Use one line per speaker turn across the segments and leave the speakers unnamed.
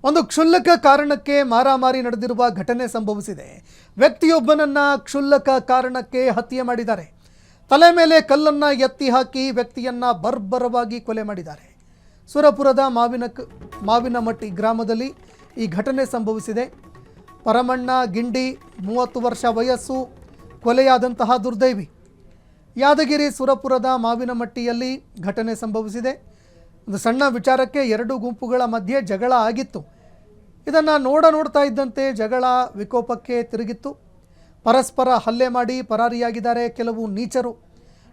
ಒಂದು ಕ್ಷುಲ್ಲಕ ಕಾರಣಕ್ಕೆ ಮಾರಾಮಾರಿ ನಡೆದಿರುವ ಘಟನೆ ಸಂಭವಿಸಿದೆ. ವ್ಯಕ್ತಿಯೊಬ್ಬನನ್ನ ಕ್ಷುಲ್ಲಕ ಕಾರಣಕ್ಕೆ ಹತ್ಯೆ ಮಾಡಿದ್ದಾರೆ. ತಲೆ ಮೇಲೆ ಕಲ್ಲನ್ನ ಎತ್ತಿ ಹಾಕಿ ವ್ಯಕ್ತಿಯನ್ನ ಬರ್ಬರವಾಗಿ ಕೊಲೆ ಮಾಡಿದ್ದಾರೆ. ಸುರಪುರದ ಮಾವಿನಮಟ್ಟಿ ಗ್ರಾಮದಲ್ಲಿ ಈ ಘಟನೆ ಸಂಭವಿಸಿದೆ. ಪರಮಣ್ಣ ಗಿಂಡಿ 30 ವರ್ಷ ವಯಸ್ಸು ಕೊಲೆಯಾದಂತಹ ದುರ್ದೈವಿ. ಯಾದಗಿರಿ ಸುರಪುರದ ಮಾವಿನಮಟ್ಟಿಯಲ್ಲಿ ಘಟನೆ ಸಂಭವಿಸಿದೆ. ಒಂದು ಸಣ್ಣ ವಿಚಾರಕ್ಕೆ ಎರಡು ಗುಂಪುಗಳ ಮಧ್ಯೆ ಜಗಳ ಆಗಿತ್ತು. ಇದನ್ನು ನೋಡ್ತಾ ಇದ್ದಂತೆ ಜಗಳ ವಿಕೋಪಕ್ಕೆ ತಿರುಗಿತ್ತು. ಪರಸ್ಪರ ಹಲ್ಲೆ ಮಾಡಿ ಪರಾರಿಯಾಗಿದ್ದಾರೆ ಕೆಲವು ನೀಚರು.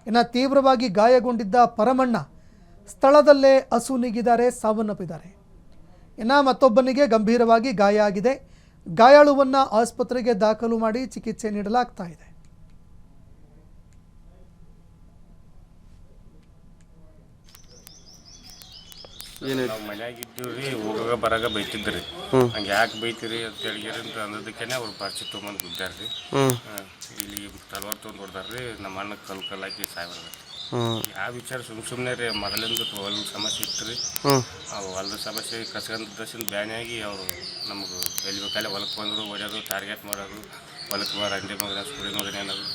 ಇನ್ನು ತೀವ್ರವಾಗಿ ಗಾಯಗೊಂಡಿದ್ದ ಪರಮಣ್ಣ ಸ್ಥಳದಲ್ಲೇ ಅಸುನೀಗಿದ್ದಾರೆ, ಸಾವನ್ನಪ್ಪಿದ್ದಾರೆ. ಇನ್ನು ಮತ್ತೊಬ್ಬನಿಗೆ ಗಂಭೀರವಾಗಿ ಗಾಯ ಆಗಿದೆ. ಗಾಯಾಳುವನ್ನು ಆಸ್ಪತ್ರೆಗೆ ದಾಖಲು ಮಾಡಿ ಚಿಕಿತ್ಸೆ ನೀಡಲಾಗ್ತಾ ಇದೆ.
ನಾವು ಮನ್ಯಾಗಿದ್ದೀವ್ರಿ, ಹೋಗಾಗ ಬರಾಗ ಬೈತಿದ್ರಿ. ಹಂಗೆ ಯಾಕೆ ಬೈತೀರಿ ಅಂತ ಹೇಳಿರಿ ಅಂತ ಅನ್ನೋದಕ್ಕೇನೆ ಅವ್ರು ಪರಿಚಯ ತೊಗೊಂಬಂದು ಗುದ್ದಾರ್ರಿ. ಇಲ್ಲಿ ತಲವಾರ್ ತೊಗೊಂಡು ಹೊಡ್ದಾರ್ರಿ. ನಮ್ಮ ಅಣ್ಣ ಕಲ್ ಹಾಕಿ ಸಾಯ್ಬಾರ್ದು. ಯಾವ ವಿಚಾರ ಸುಮ್ಮನೆ ರೀ, ಮೊದಲಿಂದ ಹೊಲದ ಸಮಸ್ಯೆ ಇತ್ತು ರೀ. ಅವು ಹೊಲದ ಸಮಸ್ಯೆ ಕಸ್ಕೊಂಡ್ ಬ್ಯಾನಿಯಾಗಿ ಅವರು ನಮಗೆ ಎಲ್ಲಿ ಬೇಕಾಲೆ ಹೊಲಕ್ಕೆ ಬಂದರು, ಹೊಡೆಯೋದು, ಟಾರ್ಗೆಟ್ ಮಾಡೋದು, ಹೊಲಕ್ಕೆ ರಂಡಿ ಮಗನ ಸುಳಿ ಮಗನ ಅನ್ನೋದು.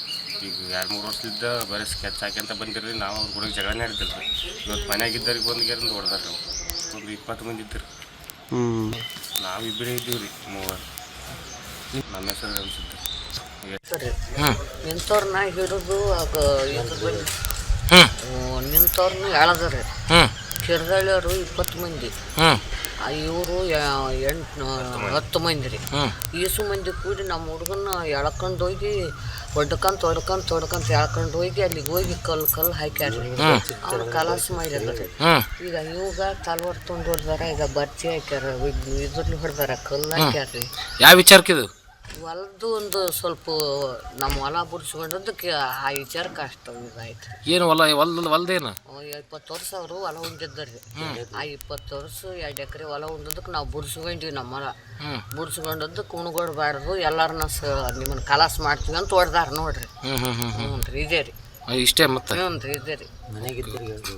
ಈಗ 2-3 ವರ್ಷದಿಂದ ಬರೀ ಸ್ಕೆಚ್ ಹಾಕ್ಯಂತ ಬಂದಿರಿ. ನಾವು ಅವ್ರ ಕೂಡ ಜಗಳನೇ ಹಿಡ್ದಿಲ್ಲ ರೀ. ಇವತ್ತು ಮನ್ಯಾಗಿದ್ದವ್ರಿಗೆ ಬಂದು ಹೊಡೆದಾರ ರೀ. ಒಂದು 20 ಮಂದಿ ಇದ್ದರು. ನಾವು ಇಬ್ಬರೇ ಇದ್ದೀವಿ ರೀ, 3. ನಮ್ಮ ಹೆಸರು ಅನ್ಸುತ್ತೆ
ನಿಂತವ್ರನ್ನ ಹಿಡಿದು ನಿಂತವ್ರನ್ನ ಎಳದಾರೆ. ಕಿರ್ದಳ್ಳಿಯವರು 20 ಮಂದಿ, ಇವರು 10 ಮಂದಿ ರೀ. ಈಸು ಮಂದಿ ಕೂಡಿ ನಮ್ಮ ಹುಡುಗನ್ನ ಎಳ್ಕೊಂಡು ಹೋಗಿ ಹೊಡ್ಕಂತ ಎಳ್ಕೊಂಡು ಹೋಗಿ ಅಲ್ಲಿಗೆ ಹೋಗಿ ಕಲ್ಲು ಹಾಕ್ಯಾರ್ರಿ. ಅವ್ರು ಕಲಾಸ ಮಾಡಿದಾರೆ. ಈಗ ಇವಾಗ ತಲ್ವಾರ್ ತೊಗೊಂಡು ಹೊಡ್ದಾರ. ಈಗ ಬರ್ಚಿ ಹಾಕ್ಯಾರ, ಇದ್ರಲ್ಲಿ ಹೊಡ್ದಾರ, ಕಲ್ಲು ಹಾಕ್ಯಾರ್ರಿ.
ಯಾವ ವಿಚಾರಕ್ಕಿದು?
ಹೊಲದ್ದು ಒಂದು ಸ್ವಲ್ಪ ನಮ್ಮ ಹೊಲ ಬಿಡಿಸ್ಕೊಂಡದಕ್ಕೆ ಆ ವಿಚಾರಕ್ಕೆ ಅಷ್ಟು ಇದಾಯ್ತು.
ಏನು ಹೊಲದೇನು?
20 ವರ್ಷ ಅವರು ಹೊಲ ಹೊಂದಿದ್ದಾರೆ. ಆ 20 ವರ್ಷ 2 ಎಕರೆ ಹೊಲ ಹೊಂದದಕ್ಕೆ ನಾವು ಬಿಡಿಸ್ಕೊಂಡ್ವಿ. ನಮ್ಮ ಹೊಲ ಬಿಡಿಸ್ಕೊಂಡದಕ್ಕೆ ಉಣ್ಕೊಡ್ಬಾರ್ದು, ಎಲ್ಲರನ್ನ ನಿಮ್ಮನ್ನ ಕಲಾಸ ಮಾಡ್ತೀವಿ ಅಂತ ಹೊಡ್ದಾರ ನೋಡ್ರಿ. ಹ್ಞೂ ರೀ, ಇದೇ ರೀ.
ಇಷ್ಟೇ ಮತ್ತೆ?
ಹ್ಞೂ ರೀ, ಇದೇ ರೀ.